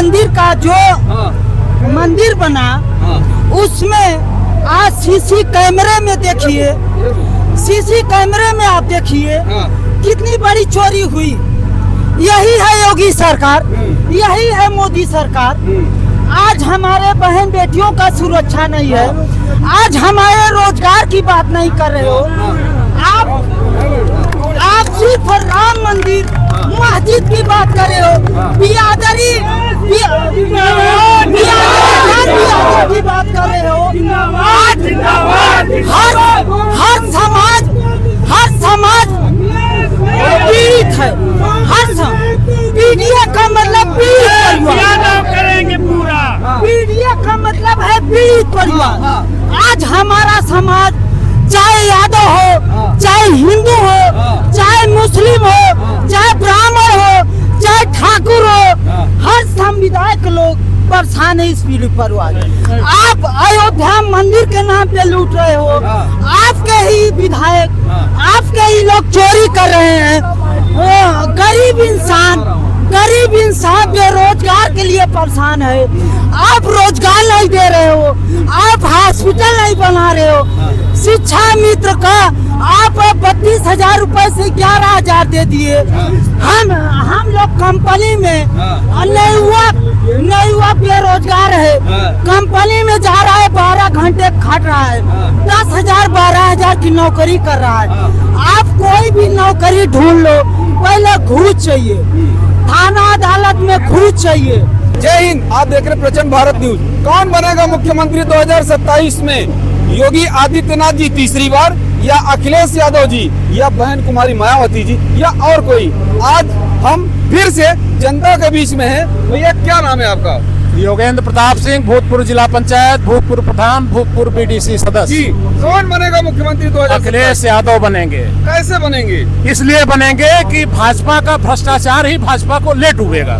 मंदिर का जो मंदिर बना उसमें आज सीसी कैमरे में देखिए, सीसी कैमरे में आप देखिए कितनी बड़ी चोरी हुई। यही है योगी सरकार, यही है मोदी सरकार। आज हमारे बहन बेटियों का सुरक्षा नहीं है, आज हमारे रोजगार की बात नहीं कर रहे हो आप सिर्फ राम मंदिर मस्जिद की बात कर रहे हो, बिरादरी की बात कर रहे हो। आज हर समाज पीड़ित है, हर पीड़िया का मतलब पीड़ित परिवार करेंगे पूरा, पीड़िया का मतलब है पीड़ित परिवार। आज हमारा समाज चाहे यादव हो, चाहे हिंदू हो, चाहे मुस्लिम हो, चाहे ब्राह्मण हो, चाहे ठाकुर हो, हर समुदाय के लोग परेशान है इस पीड़ित परिवार। आप अयोध्या मंदिर के नाम पे लूट रहे हो, आपके ही विधायक, आपके ही लोग चोरी कर रहे हैं। गरीब इंसान बेरोजगार के लिए परेशान है। आप रोजगार नहीं दे रहे हो, आप हॉस्पिटल नहीं बना रहे हो। शिक्षा मित्र का आप 32,000 रुपए से 11,000 दे दिए। हम लोग कंपनी में नहीं हुआ बेरोजगार है, कंपनी में जा रहा है, 12 घंटे खट रहा है, 10,000 12,000 की नौकरी कर रहा है। आप कोई भी नौकरी ढूंढ लो, पहले घूस चाहिए, थाना अदालत में घूस चाहिए। जय हिंद। आप देख रहे प्रचंड भारत न्यूज। कौन बनेगा मुख्यमंत्री 2027 में? योगी आदित्यनाथ जी तीसरी बार, या अखिलेश यादव जी, या बहन कुमारी मायावती जी, या और कोई? आज हम फिर से जनता के बीच में हैं। भैया क्या नाम है आपका? योगेंद्र प्रताप सिंह, भूतपूर्व जिला पंचायत, भूतपूर्व प्रधान, भूतपूर्व बीडीसी सदस्य। जी, कौन बनेगा मुख्यमंत्री 2027? अखिलेश यादव बनेंगे। कैसे बनेंगे? इसलिए बनेंगे कि भाजपा का भ्रष्टाचार ही भाजपा को ले डूबेगा।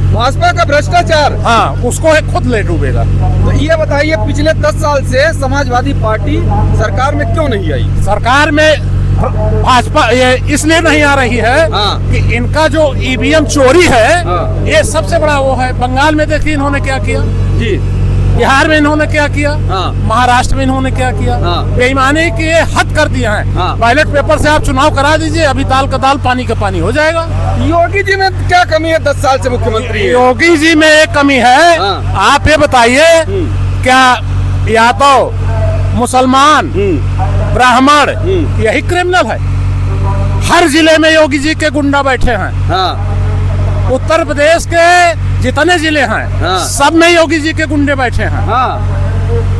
भाजपा का भ्रष्टाचार, हाँ, उसको खुद ले डूबेगा। तो ये बताइए, पिछले 10 साल से समाजवादी पार्टी सरकार में क्यों नहीं आई? सरकार में भाजपा ये इसलिए नहीं आ रही है कि इनका जो ईवीएम चोरी है, ये सबसे बड़ा वो है। बंगाल में देखिए इन्होंने क्या किया जी, बिहार में इन्होंने क्या किया, महाराष्ट्र में इन्होंने क्या किया, बेईमानी की हद कर दिया है। बैलेट पेपर से आप चुनाव करा दीजिए, अभी दाल का दाल पानी का पानी हो जाएगा। योगी जी में क्या कमी है? 10 साल से मुख्यमंत्री है। योगी जी में एक कमी है, आप ये बताइए, क्या यादव, मुसलमान, ब्राह्मण यही क्रिमिनल है? हर जिले में योगी जी के गुंडा बैठे हैं। उत्तर प्रदेश के जितने जिले हैं सब में योगी जी के गुंडे बैठे हैं।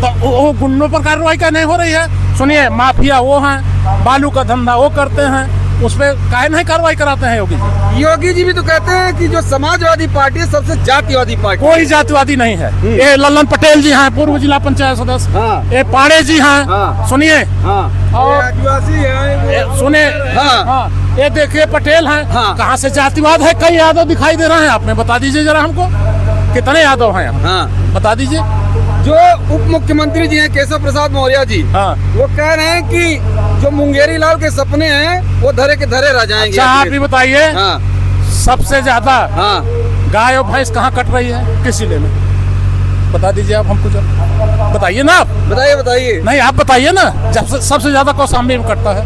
तो वो गुंडों पर कार्रवाई क्या नहीं हो रही है? सुनिए, माफिया वो हैं, बालू का धंधा वो करते हैं, उस पर काहे नहीं कार्रवाई कराते हैं योगी जी? योगी जी भी तो कहते हैं कि जो समाजवादी पार्टी है सबसे जातिवादी पार्टी। कोई जातिवादी नहीं है। ये ललन पटेल जी हैं, पूर्व जिला पंचायत सदस्य, ये पाड़े जी हैं, सुनिए, और आदिवासी है, सुने, ये देखिए पटेल हैं। कहाँ से जातिवाद है? कई यादव दिखाई दे रहे हैं, आपने बता दीजिए जरा हमको, कितने यादव हैं? बता दीजिए। जो उप मुख्यमंत्री जी हैं केशव प्रसाद मौर्य जी, वो कह रहे हैं कि जो मुंगेरी लाल के सपने हैं वो धरे के धरे रह जाएंगे। अच्छा, आप भी बताइए, सबसे ज्यादा गाय और भैंस कहाँ कट रही है, किस जिले में? बता दीजिए आप हमको, जब बताइए ना। आप बताइए। नहीं, आप बताइए ना। जब सबसे ज्यादा कौशाम्बी में कटता है,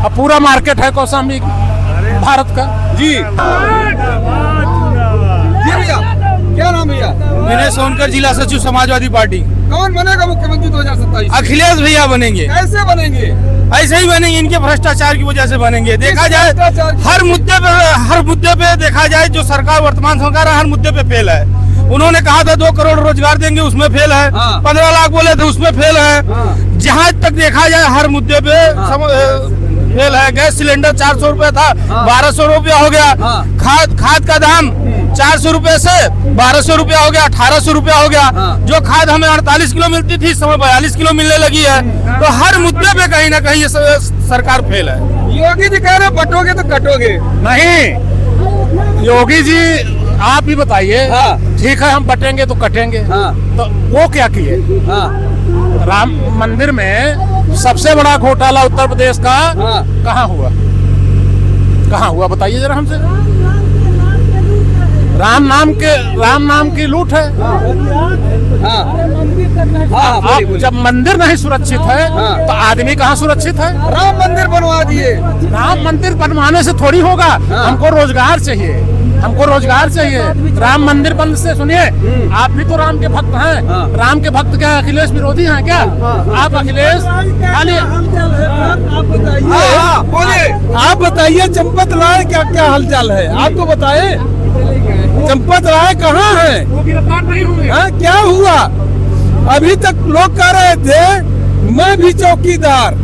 अब पूरा मार्केट है कौशाम्बी भारत का। जी भैया, क्या नाम भैया? विनय सोनकर, जिला सचिव समाजवादी पार्टी। कौन बनेगा मुख्यमंत्री 2027? अखिलेश भैया बनेंगे। कैसे बनेंगे? ऐसे ही बनेंगे, इनके भ्रष्टाचार की वजह से बनेंगे। देखा जाए हर मुद्दे पे देखा जाए, जो सरकार वर्तमान सरकार हर मुद्दे पे फेल है। उन्होंने कहा था 2 करोड़ रोजगार देंगे, उसमें फेल है। 15 लाख बोले थे, उसमें फेल है। जहाँ तक देखा जाए हर मुद्दे पे फेल है। गैस सिलेंडर 400 रुपए था, 1200 रुपया हो गया। खाद का दाम 400 रुपए से 1200 रुपया हो गया, 1800 रुपया हो गया। जो खाद हमें 48 किलो मिलती थी, इस समय 42 किलो मिलने लगी है। तो हर मुद्दे पे कहीं ना कहीं ये सरकार फेल है। योगी जी कह रहे बटोगे तो कटोगे। नहीं, योगी जी आप ही बताइए। ठीक है, हम बटेंगे तो कटेंगे। तो वो क्या किए? राम मंदिर में सबसे बड़ा घोटाला उत्तर प्रदेश का कहाँ हुआ? कहाँ हुआ बताइए जरा हमसे। राम नाम की लूट है। हाँ अब जब मंदिर नहीं सुरक्षित है तो आदमी कहाँ सुरक्षित है? राम मंदिर बनवा दिए। राम मंदिर बनवाने से थोड़ी होगा, हमको रोजगार चाहिए, हमको रोजगार चाहिए। राम मंदिर बनने से, सुनिए, आप भी तो राम के भक्त हैं। राम के भक्त क्या अखिलेश विरोधी हैं क्या? आप अखिलेश खाली आप बताइए चंपत राय क्या हालचाल है, आपको बताए चंपत राय कहाँ है? वो गिरफ्तार नहीं होंगे। क्या हुआ? अभी तक लोग कह रहे थे मैं भी चौकीदार,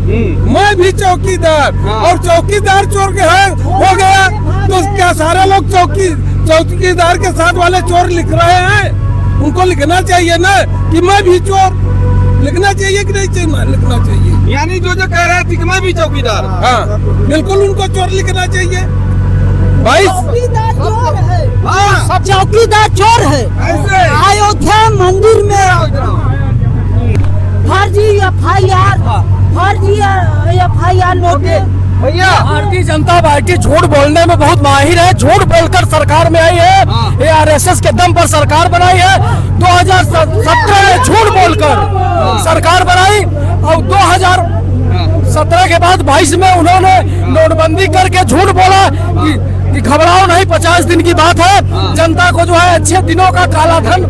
मैं भी चौकीदार, और चौकीदार चोर के है हो गया तो क्या सारे लोग चौकीदार के साथ वाले चोर लिख रहे हैं? उनको लिखना चाहिए ना कि मैं भी चोर, लिखना चाहिए कि नहीं चाहिए? लिखना चाहिए। यानी जो कह रहे थे कि मैं भी चौकीदार, हाँ बिल्कुल उनको चोर लिखना चाहिए। भाई चौकीदार चोर है, हाँ चौकीदार चोर है। ऐसे अयोध्या मंदिर में फर्जी एफआईआर नोटे। भैया भारतीय जनता पार्टी झूठ बोलने में बहुत माहिर है। झूठ बोलकर सरकार में आई है, ये आरएसएस के दम पर सरकार बनाई है। 2017 में झूठ बोलकर सरकार बनाई और 2017 के बाद 22 में उन्होंने नोटबंदी करके झूठ बोला कि घबराओ नहीं, 50 दिन की बात है। जनता को जो है अच्छे दिनों का काला धन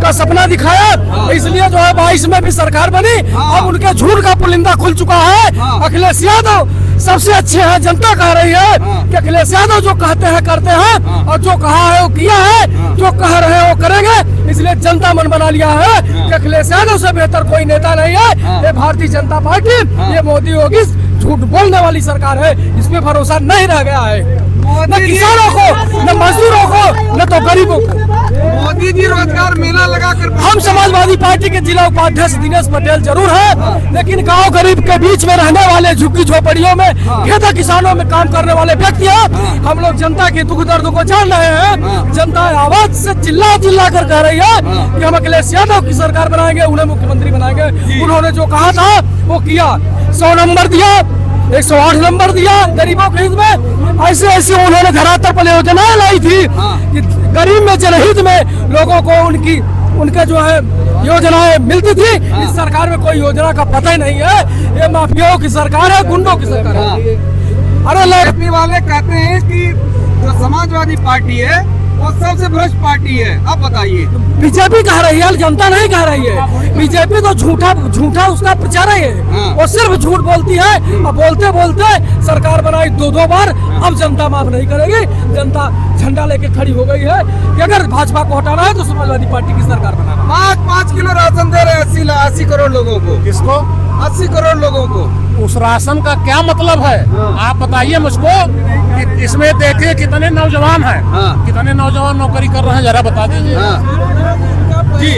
का सपना दिखाया, इसलिए जो है 22 में भी सरकार बनी। अब उनके झूठ का पुलिंदा खुल चुका है। अखिलेश यादव सबसे अच्छे हैं, जनता कह रही है कि अखिलेश यादव जो कहते हैं करते हैं, और जो कहा है वो किया है, जो कह रहे हैं वो करेंगे। इसलिए जनता मन बना लिया है कि अखिलेश यादव से बेहतर कोई नेता नहीं है। ये भारतीय जनता पार्टी, ये मोदी योगी झूठ बोलने वाली सरकार है, इसमें भरोसा नहीं रह गया है। न किसानों को, न मजदूरों को, न तो गरीबों को। मोदी जी रोजगार मेला लगा कर, हम समाजवादी पार्टी के जिला उपाध्यक्ष दिनेश पटेल जरूर है, लेकिन गांव गरीब के बीच में रहने वाले झुग्गी झोपड़ियों में, खेत किसानों में काम करने वाले व्यक्ति हैं। हम लोग जनता के दुख दर्द को जान रहे हैं। जनता आवाज से चिल्ला कर कह रही है कि हम अखिलेश यादव की सरकार बनाएंगे, उन्हें मुख्यमंत्री बनाएंगे। उन्होंने जो कहा था वो किया। 100 नंबर दिया, 108 नंबर दिया गरीबों के हित में। ऐसे उन्होंने धरातल पर योजनाएं लाई थी कि गरीब में, जनहित में लोगों को उनके जो है योजनाएं मिलती थी। इस सरकार में कोई योजना का पता ही नहीं है। ये माफियाओं की सरकार है, गुंडों की सरकार है। अरे बीजेपी वाले कहते हैं कि जो समाजवादी पार्टी है वो सबसे भ्रष्ट पार्टी है। आप बताइए। बीजेपी कह रही है, जनता नहीं कह रही है। बीजेपी तो झूठा उसका प्रचार है। वो सिर्फ झूठ बोलती है, और बोलते बोलते सरकार बनाई 2 बार। अब जनता माफ नहीं करेगी। जनता झंडा लेके खड़ी हो गई है कि अगर भाजपा को हटाना है तो समाजवादी पार्टी की सरकार बनाना। 5 किलो राशन दे रहे 80 करोड़ लोगों को। किसको? 80 करोड़ लोगों को। उस राशन का क्या मतलब है? आप बताइए मुझको। इसमें देखिए कितने नौजवान हैं, कितने नौजवान नौकरी कर रहे हैं, जरा बता दीजिए। जी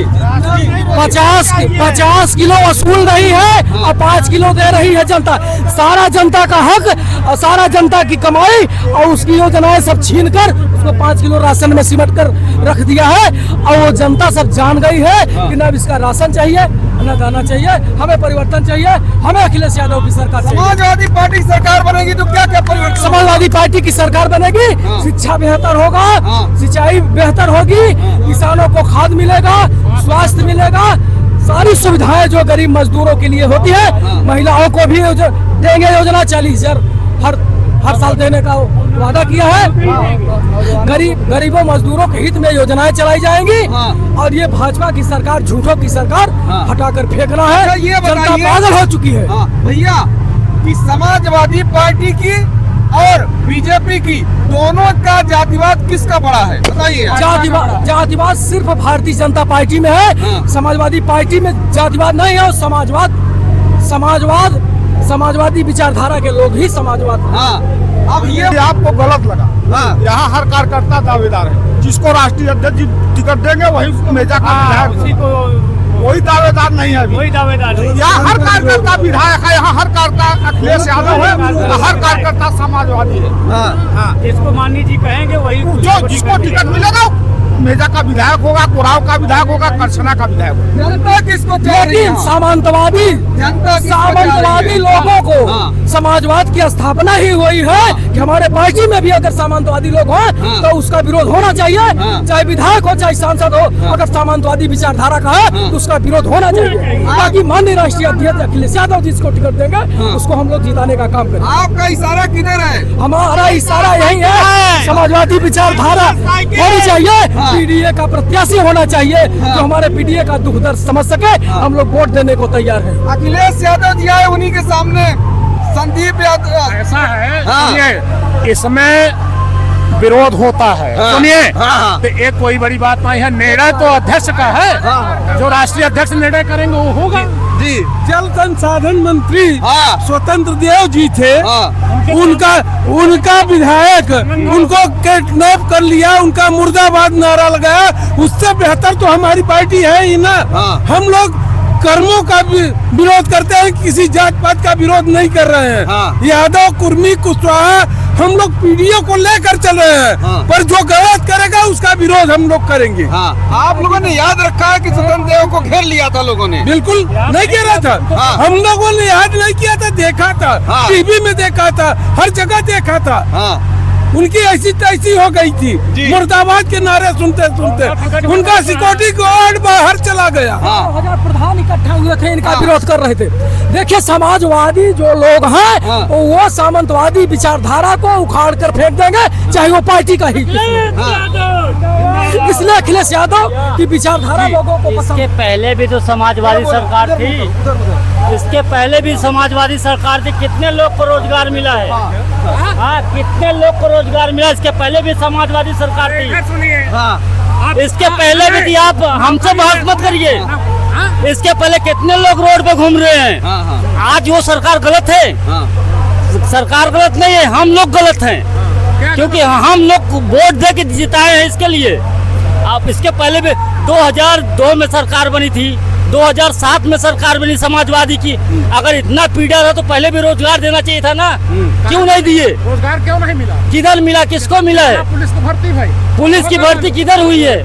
50 किलो वसूल रही है और 5 किलो दे रही है जनता। सारा जनता का हक और सारा जनता की कमाई और उसकी योजनाएं सब छीन कर उसको 5 किलो राशन में सिमट कर रख दिया है। और वो जनता सब जान गई है कि न इसका राशन चाहिए, न दाना चाहिए। हमें परिवर्तन चाहिए, हमें अखिलेश यादव की सरकार चाहिए। समाजवादी पार्टी की सरकार बनेगी तो क्या क्या परिवर्तन? समाजवादी पार्टी की सरकार बनेगी, शिक्षा बेहतर होगा, सिंचाई बेहतर होगी, किसानों को खाद मिलेगा, स्वास्थ्य मिलेगा, सारी सुविधाएं जो गरीब मजदूरों के लिए होती है। महिलाओं को भी देंगे योजना, 40,000 हर साल देने का वादा किया है। गरीबों मजदूरों के हित में योजनाएं चलाई जाएंगी। और ये भाजपा की सरकार, झूठों की सरकार हटाकर फेंकना है। ये जनता पागल हो चुकी है। भैया कि समाजवादी पार्टी की और बीजेपी की दोनों का जातिवाद किसका बड़ा है? बताइए। जातिवाद सिर्फ भारतीय जनता पार्टी में है। समाजवादी पार्टी में जातिवाद नहीं है। समाजवाद समाजवादी विचारधारा के लोग ही समाजवाद। अब ये आपको गलत लगा। यहाँ हर कार्यकर्ता दावेदार है। जिसको राष्ट्रीय अध्यक्ष टिकट देंगे वही उसको मेजा का विधायक, कोई दावेदार नहीं है। कोई दावेदार नहीं। यहाँ हर कार्यकर्ता विधायक है। यहाँ हर कार्यकर्ता अखिलेश यादव है, हर कार्यकर्ता समाजवादी है। जिसको माननीय जी कहेंगे वही, जो जिसको टिकट मिलेगा मेजा का विधायक होगा, कोराव का विधायक होगा, करसना का विधायक होगा। जनता किसको चाह रही लेकिन है? सामंतवादी जनता किसको चाह रही सामंतवादी है? लोगों को हाँ। समाजवाद की स्थापना ही हुई है कि हमारे पार्टी में भी अगर सामंतवादी लोग हो तो उसका विरोध होना चाहिए, चाहे विधायक हो चाहे सांसद हो। अगर सामंतवादी विचारधारा का है तो उसका विरोध होना चाहिए। बाकी माननीय राष्ट्रीय अध्यक्ष अखिलेश यादव जिसको टिकट देंगे उसको हम लोग जिताने का काम करेंगे। आपका इशारा किधर है? हमारा इशारा यही है, समाजवादी विचारधारा होनी चाहिए, पीडीए का प्रत्याशी होना चाहिए जो हमारे पीडीए का दुख दर्द समझ सके। हम लोग वोट देने को तैयार हैं। अखिलेश यादव जी आए, उन्हीं के सामने संदीप यादव। ऐसा है, हाँ। सुनिए, इसमें विरोध होता है, हाँ। सुनिए, हाँ। तो एक कोई बड़ी बात नहीं है, निर्णय तो अध्यक्ष का है, जो राष्ट्रीय अध्यक्ष निर्णय करेंगे वो होगा। जी जल संसाधन मंत्री हाँ। स्वतंत्र देव जी थे, हाँ। उनका विधायक उनको किडनैप कर लिया, उनका मुर्दाबाद नारा लगाया। उससे बेहतर तो हमारी पार्टी है ही ना। हाँ। हम लोग कर्मों का विरोध करते हैं, किसी जात पात का विरोध नहीं कर रहे हैं। हाँ। यादव, कुर्मी, कुशवाहा हम लोग पीडीओ को लेकर चल रहे हैं। हाँ। पर जो गलत करेगा उसका विरोध हम लोग करेंगे। हाँ, आप लोगों ने याद रखा है कि स्वतंत्र देव को घेर लिया था लोगों ने। बिल्कुल नहीं कह रहा था। हाँ। हम लोगों ने याद नहीं किया था, देखा था, हाँ। टीवी में देखा था, हर जगह देखा था। हाँ। उनकी ऐसी तैसी हो गई थी, जी। मुर्दाबाद के नारे सुनते सुनते उनका सिक्योरिटी गार्ड बाहर चला गया। हाँ। 1000 प्रधान इकट्ठा हुए थे, इनका विरोध कर रहे थे। देखिए, समाजवादी जो लोग हैं हाँ। वो सामंतवादी विचारधारा को उखाड़ कर फेंक देंगे, चाहे वो पार्टी का ही। इसलिए अखिलेश यादव की विचारधारा लोगों को पसंद। इसके पहले भी तो समाजवादी सरकार थी, इसके पहले भी समाजवादी सरकार थी, कितने लोग को रोजगार मिला है? हाँ, कितने लोग को रोजगार मिला? इसके पहले भी समाजवादी सरकार थी, सुनिए, हाँ। इसके पहले भी थी। आप हमसे बहस मत करिए। इसके पहले कितने लोग रोड पे घूम रहे हैं। हाँ। हाँ। आज वो सरकार गलत है? हाँ। सरकार गलत नहीं है, हम लोग गलत हैं, क्योंकि हम लोग वोट दे के जिताए हैं इसके लिए। आप इसके पहले भी 2002 में सरकार बनी थी, 2007 में सरकार बनी समाजवादी की। अगर इतना पीड़ा था तो पहले भी रोजगार देना चाहिए था ना, क्यों नहीं दिए? रोजगार क्यों नहीं मिला? किधर मिला, किसको मिला है? पुलिस को भर्ती भाई, पुलिस की भर्ती किधर हुई है?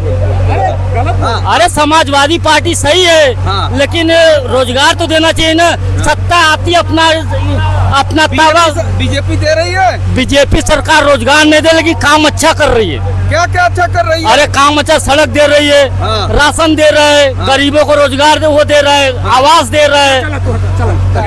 गलत। अरे समाजवादी पार्टी सही है, हाँ। लेकिन रोजगार तो देना चाहिए ना। सत्ता आती अपना तावा। बीजेपी दे रही है। बीजेपी सरकार रोजगार नहीं दे, लेकिन काम अच्छा कर रही है। क्या क्या अच्छा कर रही है? अरे काम अच्छा, सड़क दे रही है, हाँ। राशन दे रहा है, गरीबों को रोजगार वो दे रहा है, आवास दे रहा है। चला।